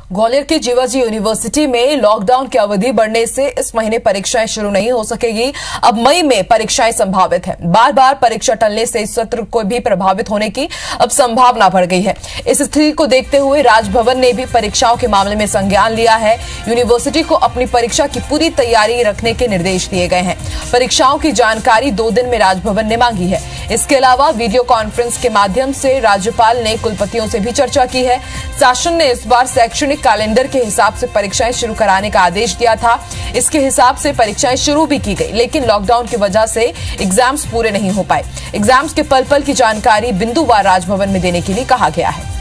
ग्वालियर की जीवाजी यूनिवर्सिटी में लॉकडाउन की अवधि बढ़ने से इस महीने परीक्षाएं शुरू नहीं हो सकेगी। अब मई में परीक्षाएं संभावित है। बार बार परीक्षा टलने से इस सत्र को भी प्रभावित होने की अब संभावना बढ़ गई है। इस स्थिति को देखते हुए राजभवन ने भी परीक्षाओं के मामले में संज्ञान लिया है। यूनिवर्सिटी को अपनी परीक्षा की पूरी तैयारी रखने के निर्देश दिए गए हैं। परीक्षाओं की जानकारी 2 दिन में राजभवन ने मांगी है। इसके अलावा वीडियो कॉन्फ्रेंस के माध्यम से राज्यपाल ने कुलपतियों से भी चर्चा की है। शासन ने इस बार शैक्षणिक कैलेंडर के हिसाब से परीक्षाएं शुरू कराने का आदेश दिया था। इसके हिसाब से परीक्षाएं शुरू भी की गई, लेकिन लॉकडाउन की वजह से एग्जाम्स पूरे नहीं हो पाए। एग्जाम्स के पल पल की जानकारी बिंदुवार राजभवन में देने के लिए कहा गया है।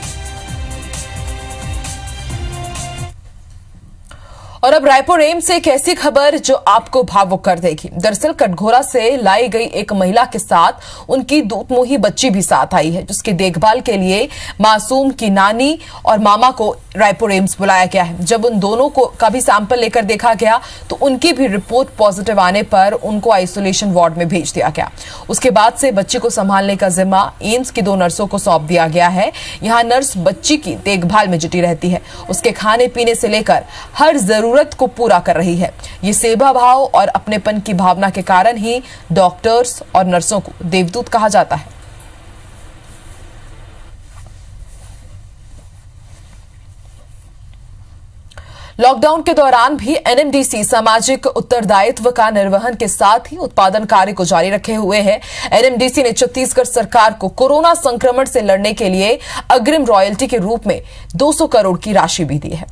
और अब रायपुर एम्स से एक ऐसी खबर जो आपको भावुक कर देगी। दरअसल कटघोरा से लाई गई एक महिला के साथ उनकी दूधमुही बच्ची भी साथ आई है, जिसकी देखभाल के लिए मासूम की नानी और मामा को रायपुर एम्स बुलाया गया है। जब उन दोनों को का भी सैंपल लेकर देखा गया तो उनकी भी रिपोर्ट पॉजिटिव आने पर उनको आइसोलेशन वार्ड में भेज दिया गया। उसके बाद से बच्ची को संभालने का जिम्मा एम्स की 2 नर्सों को सौंप दिया गया है। यहां नर्स बच्ची की देखभाल में जुटी रहती है। उसके खाने पीने से लेकर हर जरूरत को पूरा कर रही है। ये सेवा भाव और अपनेपन की भावना के कारण ही डॉक्टर्स और नर्सों को देवदूत कहा जाता है। लॉकडाउन के दौरान भी एनएमडीसी सामाजिक उत्तरदायित्व का निर्वहन के साथ ही उत्पादन कार्य को जारी रखे हुए है। एनएमडीसी ने छत्तीसगढ़ सरकार को कोरोना संक्रमण से लड़ने के लिए अग्रिम रॉयल्टी के रूप में 200 करोड़ की राशि भी दी है।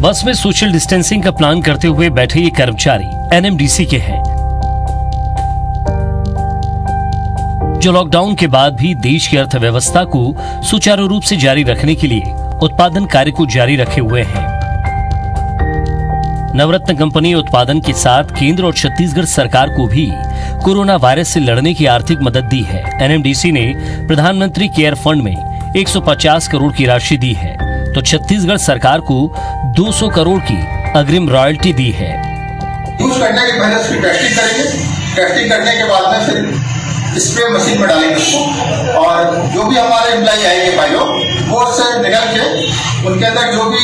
बस में सोशल डिस्टेंसिंग का प्लान करते हुए बैठे ये कर्मचारी एनएमडीसी के हैं, जो लॉकडाउन के बाद भी देश की अर्थव्यवस्था को सुचारू रूप से जारी रखने के लिए उत्पादन कार्य को जारी रखे हुए हैं। नवरत्न कंपनी उत्पादन के साथ केंद्र और छत्तीसगढ़ सरकार को भी कोरोना वायरस से लड़ने की आर्थिक मदद दी है। एनएमडीसी ने प्रधानमंत्री केयर फंड में 150 करोड़ की राशि दी है, तो छत्तीसगढ़ सरकार को 200 करोड़ की अग्रिम रॉयल्टी दी है। यूज करने के पहले उसकी टेस्टिंग करेंगे। टेस्टिंग करने के बाद में फिर स्प्रे मशीन में डालेंगे उसको, और जो भी हमारे एम्प्लॉय आएंगे भाई लोग, वो उससे निकल के उनके अंदर जो भी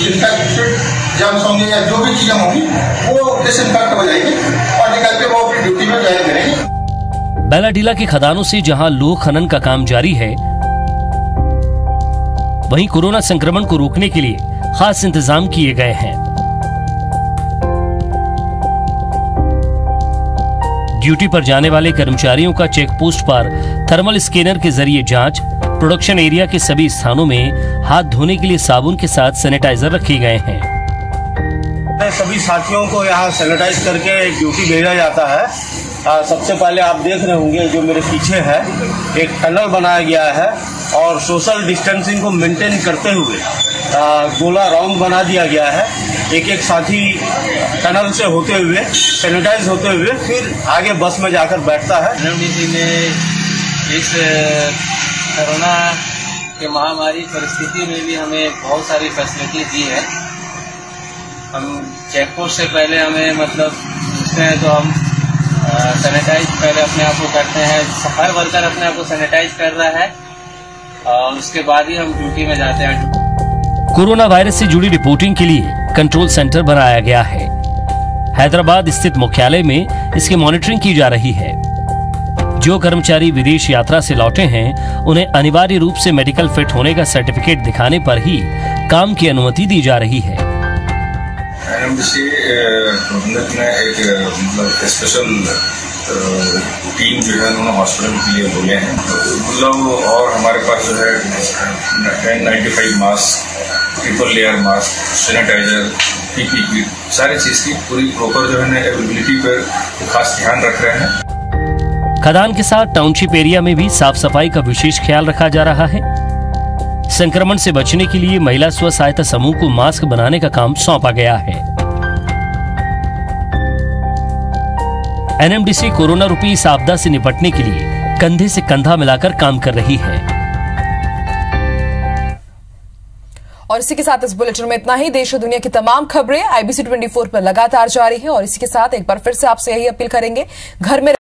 इन्फेक्टेड जर्म्स होंगे या जो भी चीजें होंगी वो डिसइंफेक्ट हो जाएगी और निकल के वो अपनी ड्यूटी में ज्वाइन करेंगे। बैलाडीला के खदानों से जहां लोह खनन का काम जारी है, वहीं कोरोना संक्रमण को रोकने के लिए खास इंतजाम किए गए हैं। ड्यूटी पर जाने वाले कर्मचारियों का चेक पोस्ट पर थर्मल स्कैनर के जरिए जांच, प्रोडक्शन एरिया के सभी स्थानों में हाथ धोने के लिए साबुन के साथ सैनिटाइजर रखे गए हैं। सभी साथियों को यहाँ सैनिटाइज करके ड्यूटी भेजा जाता है। सबसे पहले आप देख रहे होंगे जो मेरे पीछे है, एक टनल बनाया गया है और सोशल डिस्टेंसिंग को मेंटेन करते हुए गोला राउंड बना दिया गया है। एक एक साथी टनल से होते हुए सैनिटाइज होते हुए फिर आगे बस में जाकर बैठता है। एनएमडीसी ने इस कोरोना के महामारी परिस्थिति में भी हमें बहुत सारी फैसिलिटी दी है। हम चेक पोस्ट से पहले हमें उसमें तो हम सैनिटाइज पहले अपने आप को करते हैं। हर वर्कर अपने आप को सैनिटाइज कर रहा है और उसके बाद ही हम ड्यूटी में जाते हैं। कोरोना वायरस से जुड़ी रिपोर्टिंग के लिए कंट्रोल सेंटर बनाया गया है। हैदराबाद स्थित मुख्यालय में इसकी मॉनिटरिंग की जा रही है। जो कर्मचारी विदेश यात्रा से लौटे हैं, उन्हें अनिवार्य रूप से मेडिकल फिट होने का सर्टिफिकेट दिखाने पर ही काम की अनुमति दी जा रही है। एनएमडीसी प्रबंधक ने एक स्पेशल टीम जो है उन्होंने हॉस्पिटल के लिए बोले हैं। और हमारे पास जो है N95 mask, triple layer mask, sanitiser, PP kit, सारी चीज की पूरी प्रॉपर जो है अवेलेबिलिटी पर खास ध्यान रख रहे हैं। खदान के साथ टाउनशिप एरिया में भी साफ सफाई का विशेष ख्याल रखा जा रहा है। संक्रमण से बचने के लिए महिला स्व सहायता समूह को मास्क बनाने का काम सौंपा गया है। एनएमडीसी कोरोना रूपी इस आपदा से निपटने के लिए कंधे से कंधा मिलाकर काम कर रही है। और इसी के साथ इस बुलेटिन में इतना ही। देश और दुनिया की तमाम खबरें IBC 24 पर लगातार जारी है और इसी के साथ एक बार फिर से आपसे यही अपील करेंगे, घर में